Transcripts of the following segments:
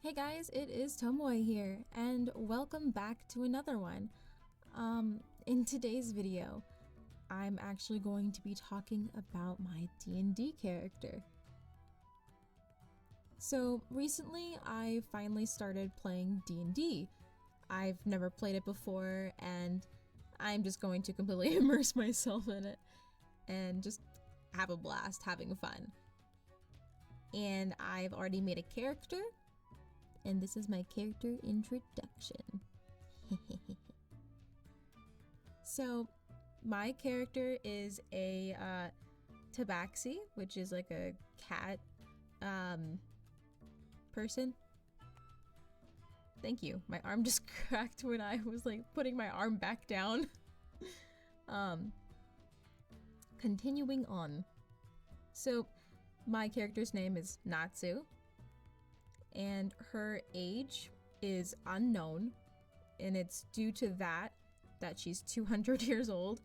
Hey guys, it is Tomoe here, and welcome back to another one. In today's video, I'm actually going to be talking about my D&D character. So recently, I finally started playing D&D. I've never played it before, and I'm just going to completely immerse myself in it and just have a blast, having fun. And I've already made a character, and this is my character introduction. So, my character is a tabaxi, which is like a cat person. Thank you. My arm just cracked when I was like putting my arm back down. Continuing on. So, my character's name is Natsu, and her age is unknown, and it's due to that she's 200 years old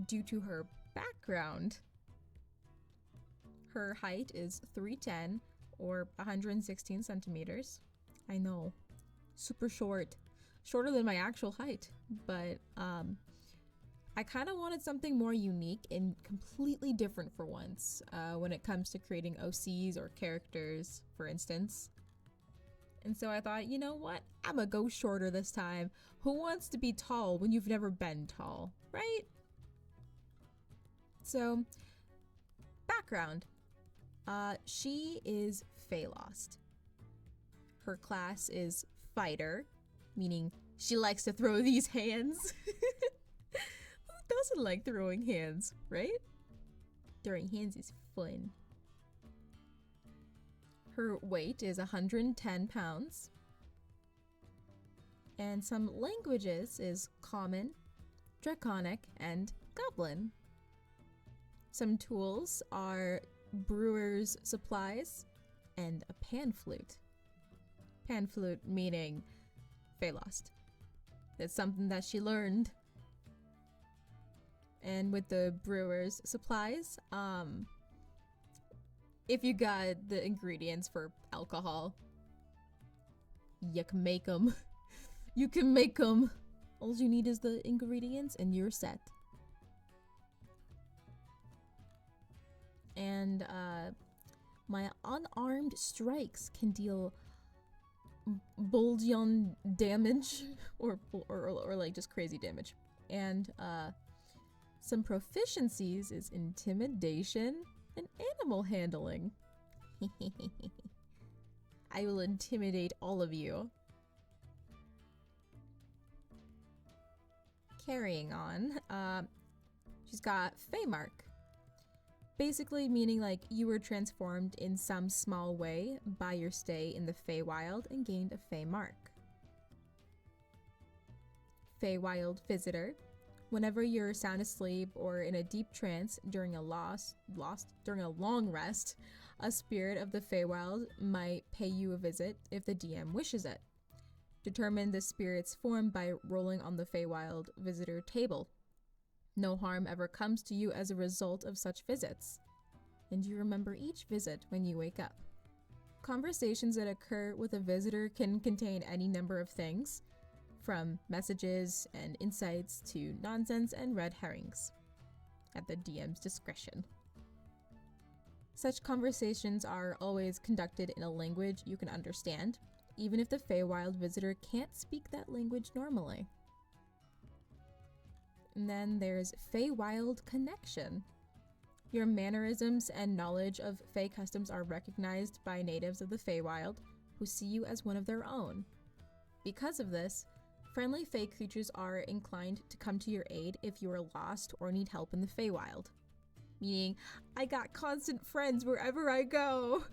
due to her background. Her height is 3'10" or 116 centimeters. I know, super short, shorter than my actual height, but I kind of wanted something more unique and completely different for once when it comes to creating OCs or characters, for instance. And so I thought, you know what? I'm gonna go shorter this time. Who wants to be tall when you've never been tall, right? So, background. She is Feylost. Her class is Fighter, meaning she likes to throw these hands. Who doesn't like throwing hands, right? Throwing hands is fun. Her weight is 110 pounds. And some languages is Common, Draconic, and Goblin. Some tools are brewer's supplies and a pan flute. Pan flute meaning Feylost. It's something that she learned. And with the brewer's supplies, if you got the ingredients for alcohol, you can make them. You can make them. All you need is the ingredients and you're set. And my unarmed strikes can deal bullion damage or like just crazy damage. And some proficiencies is intimidation and animal handling. I will intimidate all of you. Carrying on, she's got Feymark. Basically meaning like you were transformed in some small way by your stay in the Feywild and gained a Feymark. Feywild visitor. Whenever you're sound asleep or in a deep trance during a long rest, a spirit of the Feywild might pay you a visit if the DM wishes it. Determine the spirit's form by rolling on the Feywild visitor table. No harm ever comes to you as a result of such visits, and you remember each visit when you wake up. Conversations that occur with a visitor can contain any number of things, from messages and insights to nonsense and red herrings, at the DM's discretion. Such conversations are always conducted in a language you can understand, even if the Feywild visitor can't speak that language normally. And then there's Feywild connection. Your mannerisms and knowledge of Fey customs are recognized by natives of the Feywild, who see you as one of their own. Because of this, friendly Fey creatures are inclined to come to your aid if you are lost or need help in the Feywild. Meaning, I got constant friends wherever I go.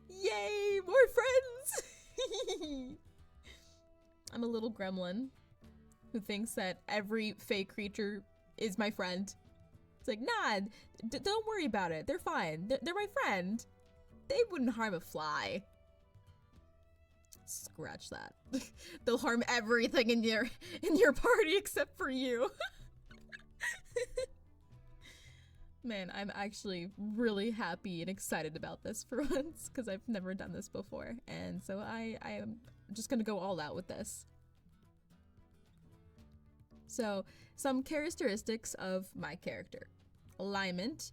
Yay, more friends! I'm a little gremlin who thinks that every Fey creature is my friend. It's like, nah, don't worry about it. They're fine. They're my friend. They wouldn't harm a fly. Scratch that. They'll harm everything in your party except for you. Man, I'm actually really happy and excited about this for once because I've never done this before. And so I am just going to go all out with this. So, some characteristics of my character. Alignment,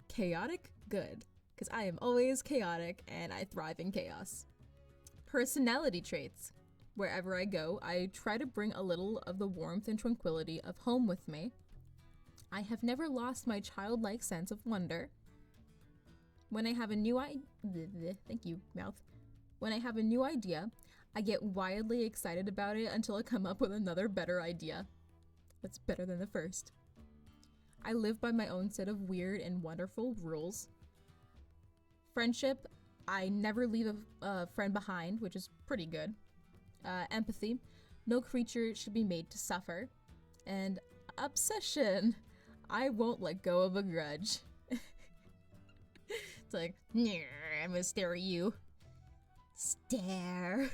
chaotic, good, because I am always chaotic and I thrive in chaos. Personality traits. Wherever I go, I try to bring a little of the warmth and tranquility of home with me. I have never lost my childlike sense of wonder. When I have a new thank you, mouth. When I have a new idea, I get wildly excited about it until I come up with another better idea that's better than the first. I live by my own set of weird and wonderful rules. Friendship, I never leave a friend behind, which is pretty good. Empathy, no creature should be made to suffer. And obsession, I won't let go of a grudge. It's like, I'm gonna stare at you. Stare.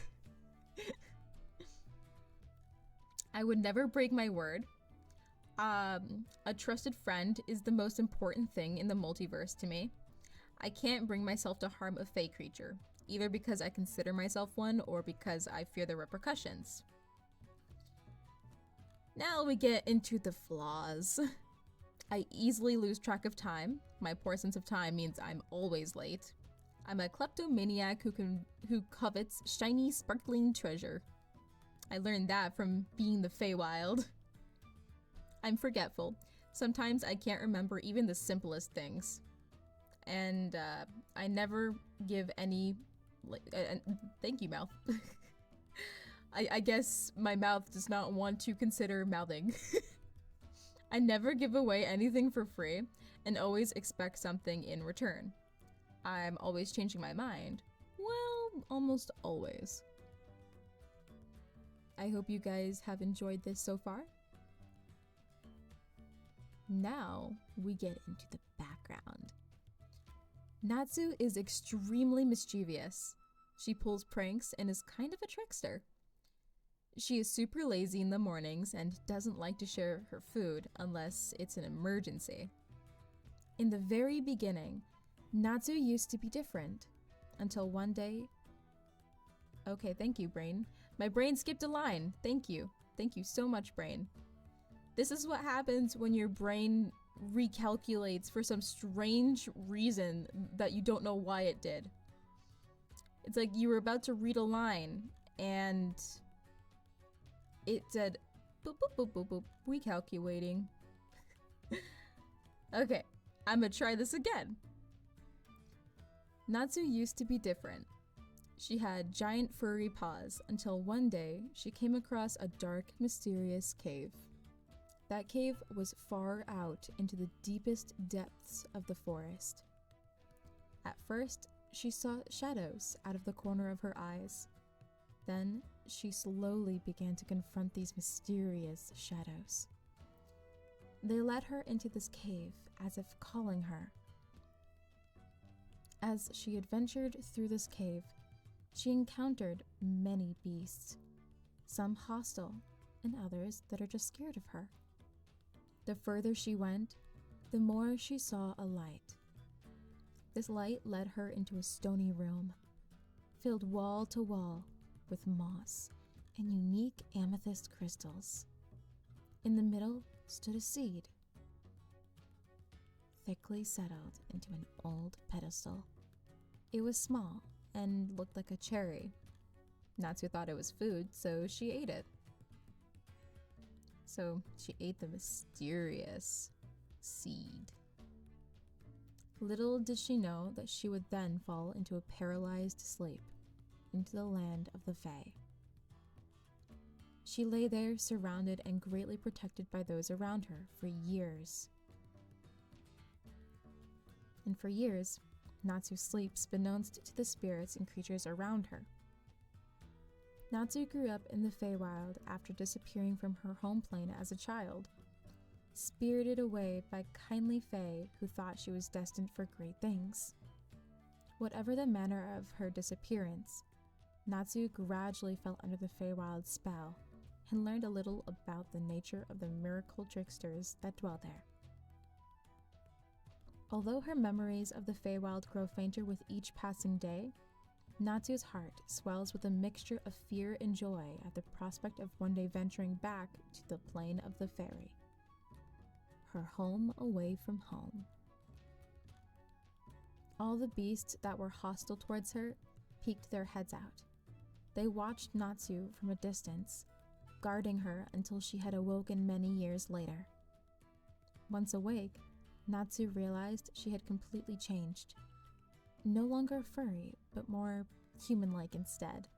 I would never break my word. A trusted friend is the most important thing in the multiverse to me. I can't bring myself to harm a fey creature, either because I consider myself one or because I fear the repercussions. Now we get into the flaws. I easily lose track of time. My poor sense of time means I'm always late. I'm a kleptomaniac who covets shiny, sparkling treasure. I learned that from being the Feywild. I'm forgetful. Sometimes I can't remember even the simplest things. And I never give any... thank you, mouth. I guess my mouth does not want to consider mouthing. I never give away anything for free and always expect something in return. I'm always changing my mind. Well, almost always. I hope you guys have enjoyed this so far. Now we get into the background. Natsu is extremely mischievous. She pulls pranks and is kind of a trickster. She is super lazy in the mornings and doesn't like to share her food unless it's an emergency. In the very beginning, Natsu used to be different, until one day... Okay, thank you, brain. My brain skipped a line. Thank you. Thank you so much, brain. This is what happens when your brain recalculates for some strange reason that you don't know why it did. It's like you were about to read a line and it said boop boop boop boop boop, recalculating. Okay, I'm gonna try this again. Natsu used to be different. She had giant furry paws until one day she came across a dark, mysterious cave. That cave was far out into the deepest depths of the forest. At first, she saw shadows out of the corner of her eyes. Then, she slowly began to confront these mysterious shadows. They led her into this cave as if calling her. As she adventured through this cave, she encountered many beasts, some hostile and others that are just scared of her. The further she went, the more she saw a light. This light led her into a stony room, filled wall to wall with moss and unique amethyst crystals. In the middle stood a seed, thickly settled into an old pedestal. It was small and looked like a cherry. Natsu thought it was food, so she ate it. So she ate the mysterious seed. Little did she know that she would then fall into a paralyzed sleep, into the land of the Fae. She lay there surrounded and greatly protected by those around her for years. And for years, Natsu sleeps beknownst to the spirits and creatures around her. Natsu grew up in the Feywild after disappearing from her home plane as a child, spirited away by kindly Fae who thought she was destined for great things. Whatever the manner of her disappearance, Natsu gradually fell under the Feywild's spell and learned a little about the nature of the miracle tricksters that dwell there. Although her memories of the Feywild grow fainter with each passing day, Natsu's heart swells with a mixture of fear and joy at the prospect of one day venturing back to the plane of the fairy. Her home away from home. All the beasts that were hostile towards her peeked their heads out. They watched Natsu from a distance, guarding her until she had awoken many years later. Once awake, Natsu realized she had completely changed. No longer furry, but more human-like instead.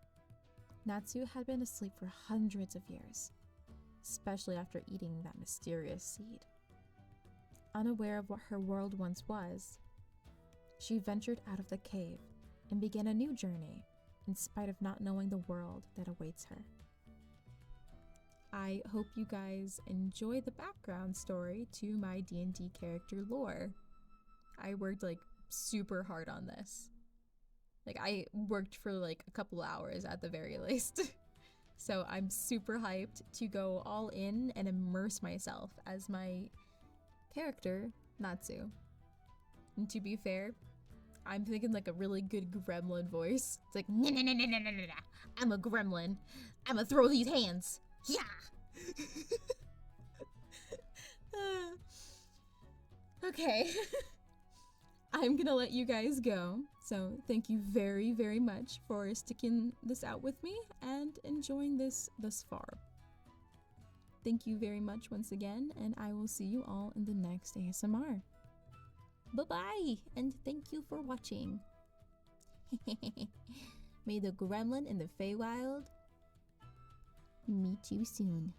Natsu had been asleep for hundreds of years, especially after eating that mysterious seed. Unaware of what her world once was, she ventured out of the cave and began a new journey, in spite of not knowing the world that awaits her. I hope you guys enjoy the background story to my D&D character lore. I worked super hard on this. I worked for a couple hours at the very least. So I'm super hyped to go all in and immerse myself as my character, Natsu. And to be fair, I'm thinking a really good gremlin voice. It's nah, nah, nah, nah, nah, nah, nah, nah. I'm a gremlin. I'ma throw these hands. Yeah! Okay. I'm gonna let you guys go. So thank you very, very much for sticking this out with me and enjoying this thus far. Thank you very much once again, and I will see you all in the next ASMR. Bye-bye, and thank you for watching. May the gremlin in the Feywild meet you soon.